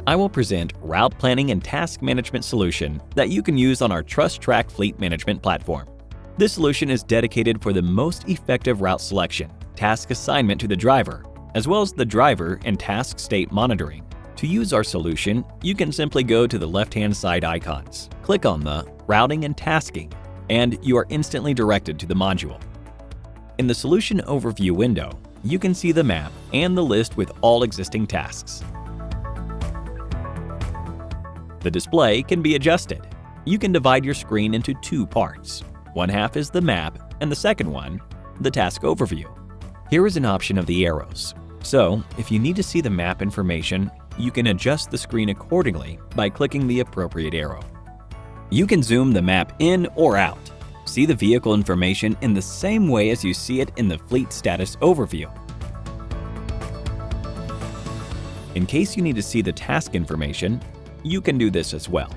I will present route planning and task management solution that you can use on our TrustTrack fleet management platform. This solution is dedicated for the most effective route selection, task assignment to the driver, as well as the driver and task state monitoring. To use our solution, you can simply go to the left-hand side icons, click on the Routing and Tasking, and you are instantly directed to the module. In the Solution Overview window, you can see the map and the list with all existing tasks. The display can be adjusted. You can divide your screen into two parts. One half is the map, and the second one, the task overview. Here is an option of the arrows. So, if you need to see the map information, you can adjust the screen accordingly by clicking the appropriate arrow. You can zoom the map in or out. See the vehicle information in the same way as you see it in the fleet status overview. In case you need to see the task information, you can do this as well.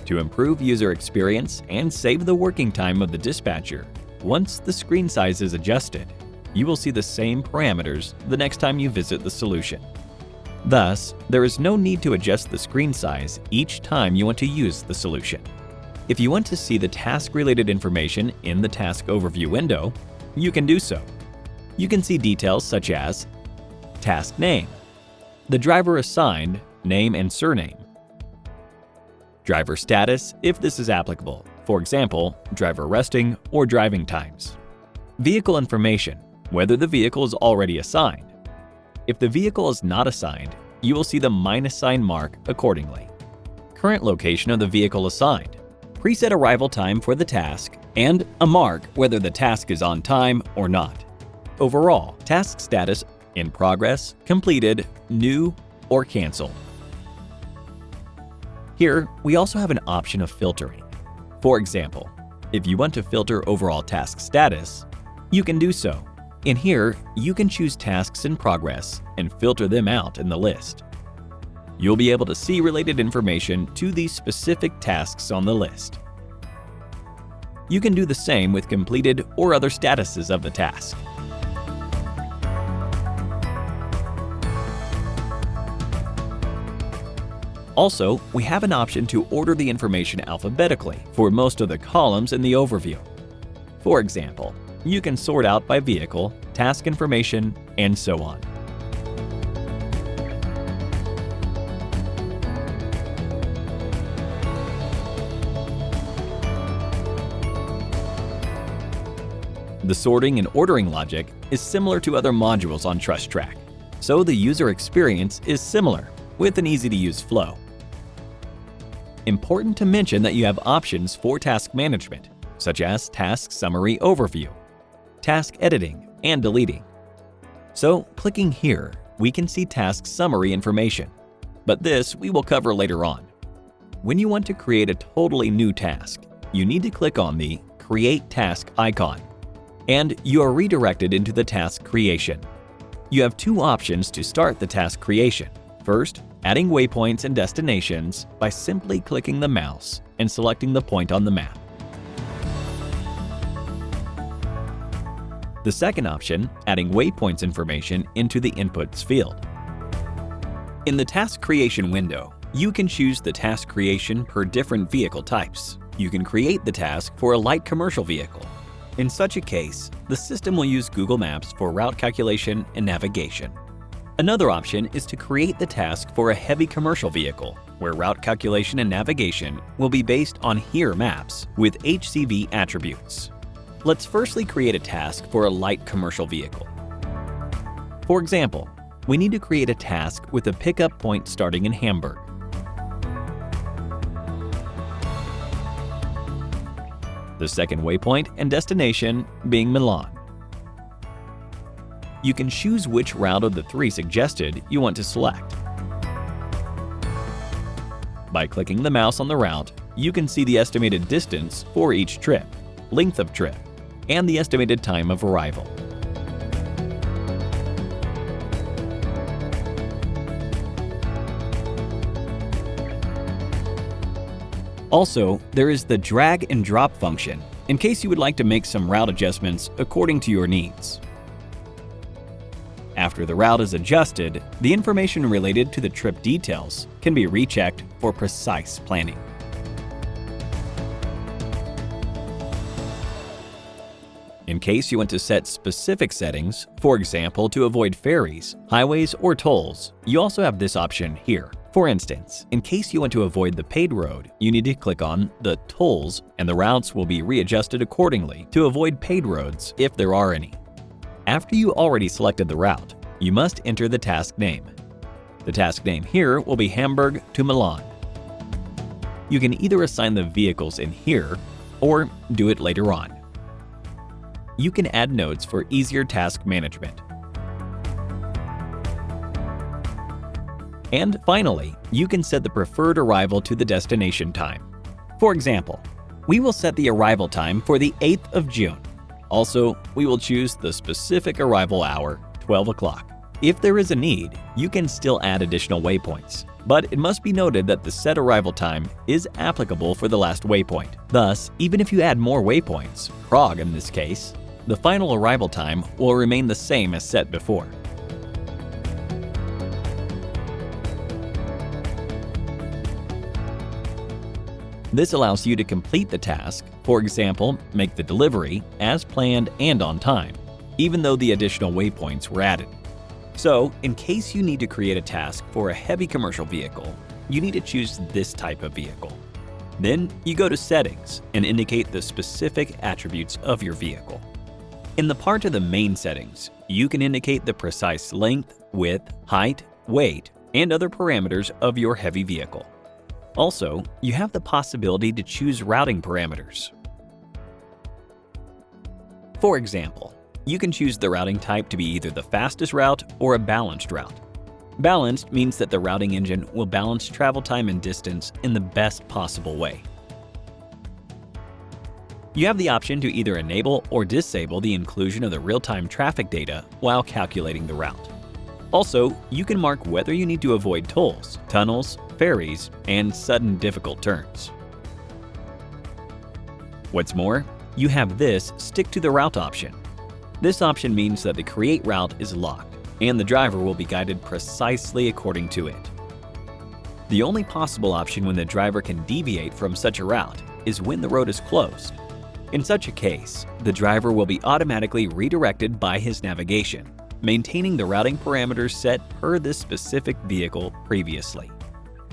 To improve user experience and save the working time of the dispatcher, once the screen size is adjusted, you will see the same parameters the next time you visit the solution. Thus, there is no need to adjust the screen size each time you want to use the solution. If you want to see the task-related information in the Task Overview window, you can do so. You can see details such as task name, the driver assigned, name and surname, driver status if this is applicable, for example, driver resting or driving times, vehicle information, whether the vehicle is already assigned. If the vehicle is not assigned, you will see the minus sign mark accordingly. Current location of the vehicle assigned, preset arrival time for the task, and a mark whether the task is on time or not. Overall, task status in progress, completed, new, or canceled. Here, we also have an option of filtering. For example, if you want to filter overall task status, you can do so. In here, you can choose tasks in progress and filter them out in the list. You'll be able to see related information to these specific tasks on the list. You can do the same with completed or other statuses of the task. Also, we have an option to order the information alphabetically for most of the columns in the overview. For example, you can sort out by vehicle, task information, and so on. The sorting and ordering logic is similar to other modules on TrustTrack, so the user experience is similar with an easy-to-use flow. Important to mention that you have options for task management, such as Task Summary Overview, Task Editing, and Deleting. So, clicking here, we can see task summary information, but this we will cover later on. When you want to create a totally new task, you need to click on the Create Task icon, and you are redirected into the task creation. You have two options to start the task creation. First, adding waypoints and destinations by simply clicking the mouse and selecting the point on the map. The second option, adding waypoints information into the Inputs field. In the Task Creation window, you can choose the task creation per different vehicle types. You can create the task for a light commercial vehicle. In such a case, the system will use Google Maps for route calculation and navigation. Another option is to create the task for a heavy commercial vehicle, where route calculation and navigation will be based on HERE maps with HCV attributes. Let's firstly create a task for a light commercial vehicle. For example, we need to create a task with a pickup point starting in Hamburg. The second waypoint and destination being Milan. You can choose which route of the three suggested you want to select. By clicking the mouse on the route, you can see the estimated distance for each trip, length of trip, and the estimated time of arrival. Also, there is the drag and drop function in case you would like to make some route adjustments according to your needs. After the route is adjusted, the information related to the trip details can be rechecked for precise planning. In case you want to set specific settings, for example to avoid ferries, highways, or tolls, you also have this option here. For instance, in case you want to avoid the paid road, you need to click on the tolls and the routes will be readjusted accordingly to avoid paid roads if there are any. After you already selected the route, you must enter the task name. The task name here will be Hamburg to Milan. You can either assign the vehicles in here or do it later on. You can add notes for easier task management. And finally, you can set the preferred arrival to the destination time. For example, we will set the arrival time for the 8th of June. Also, we will choose the specific arrival hour, 12 o'clock. If there is a need, you can still add additional waypoints, but it must be noted that the set arrival time is applicable for the last waypoint. Thus, even if you add more waypoints, Prague in this case, the final arrival time will remain the same as set before. This allows you to complete the task, for example, make the delivery as planned and on time, even though the additional waypoints were added. So, in case you need to create a task for a heavy commercial vehicle, you need to choose this type of vehicle. Then you go to Settings and indicate the specific attributes of your vehicle. In the part of the main settings, you can indicate the precise length, width, height, weight, and other parameters of your heavy vehicle. Also, you have the possibility to choose routing parameters. For example, you can choose the routing type to be either the fastest route or a balanced route. Balanced means that the routing engine will balance travel time and distance in the best possible way. You have the option to either enable or disable the inclusion of the real-time traffic data while calculating the route. Also, you can mark whether you need to avoid tolls, tunnels, ferries, and sudden difficult turns. What's more, you have this Stick to the Route option. This option means that the Create Route is locked, and the driver will be guided precisely according to it. The only possible option when the driver can deviate from such a route is when the road is closed. In such a case, the driver will be automatically redirected by his navigation, maintaining the routing parameters set per this specific vehicle previously.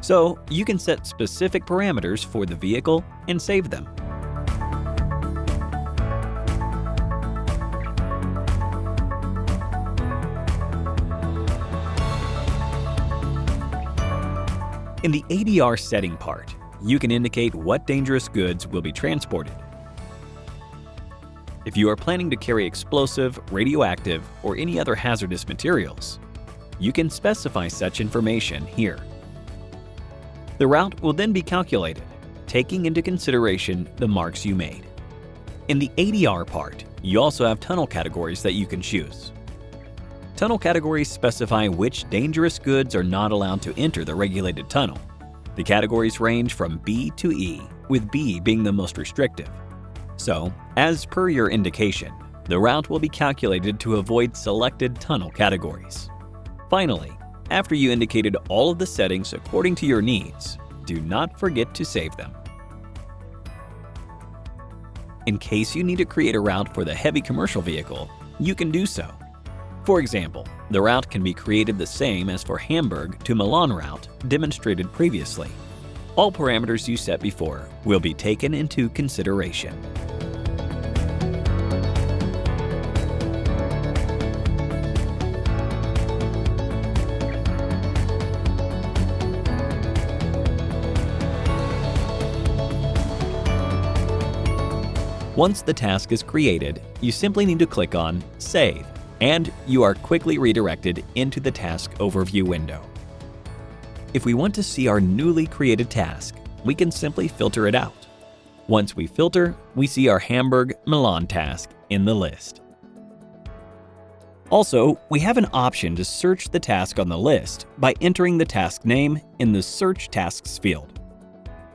So, you can set specific parameters for the vehicle and save them. In the ADR setting part, you can indicate what dangerous goods will be transported. If you are planning to carry explosive, radioactive, or any other hazardous materials, you can specify such information here. The route will then be calculated, taking into consideration the marks you made. In the ADR part, you also have tunnel categories that you can choose. Tunnel categories specify which dangerous goods are not allowed to enter the regulated tunnel. The categories range from B to E, with B being the most restrictive. So, as per your indication, the route will be calculated to avoid selected tunnel categories. Finally, after you indicated all of the settings according to your needs, do not forget to save them. In case you need to create a route for the heavy commercial vehicle, you can do so. For example, the route can be created the same as for Hamburg to Milan route demonstrated previously. All parameters you set before will be taken into consideration. Once the task is created, you simply need to click on Save, and you are quickly redirected into the task overview window. If we want to see our newly created task, we can simply filter it out. Once we filter, we see our Hamburg-Milan task in the list. Also, we have an option to search the task on the list by entering the task name in the Search Tasks field.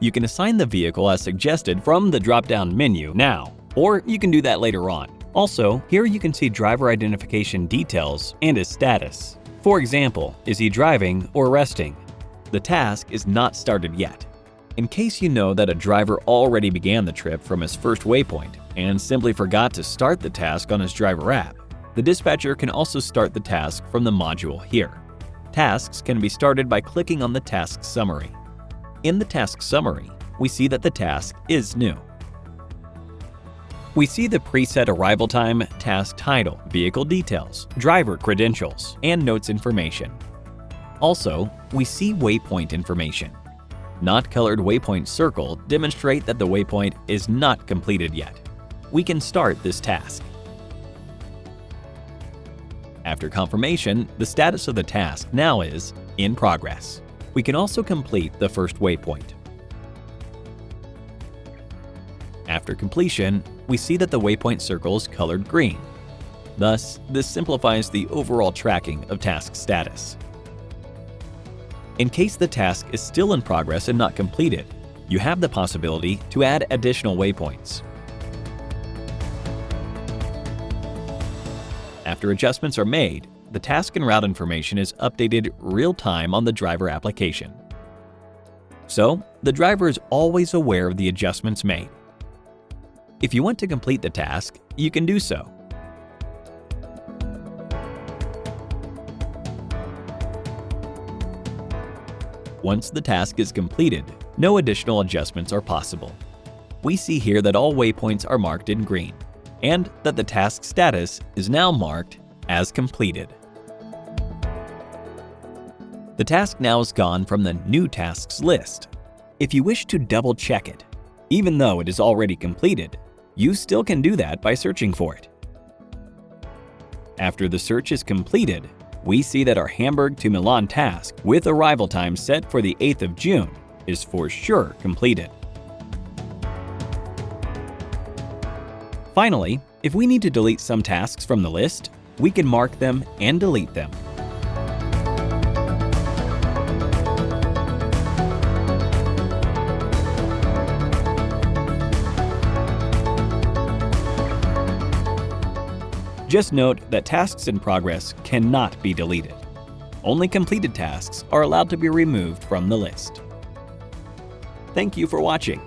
You can assign the vehicle as suggested from the drop-down menu now, or you can do that later on. Also, here you can see driver identification details and his status. For example, is he driving or resting? The task is not started yet. In case you know that a driver already began the trip from his first waypoint and simply forgot to start the task on his driver app, the dispatcher can also start the task from the module here. Tasks can be started by clicking on the task summary. In the task summary, we see that the task is new. We see the preset arrival time, task title, vehicle details, driver credentials, and notes information. Also, we see waypoint information. Not colored waypoint circle demonstrate that the waypoint is not completed yet. We can start this task. After confirmation, the status of the task now is in progress. We can also complete the first waypoint. After completion, we see that the waypoint circle is colored green. Thus, this simplifies the overall tracking of task status. In case the task is still in progress and not completed, you have the possibility to add additional waypoints. After adjustments are made, the task and route information is updated real-time on the driver application. So, the driver is always aware of the adjustments made. If you want to complete the task, you can do so. Once the task is completed, no additional adjustments are possible. We see here that all waypoints are marked in green, and that the task status is now marked as completed. The task now is gone from the New Tasks list. If you wish to double-check it, even though it is already completed, you still can do that by searching for it. After the search is completed, we see that our Hamburg to Milan task with arrival time set for the 8th of June is for sure completed. Finally, if we need to delete some tasks from the list, we can mark them and delete them. Just note that tasks in progress cannot be deleted. Only completed tasks are allowed to be removed from the list. Thank you for watching.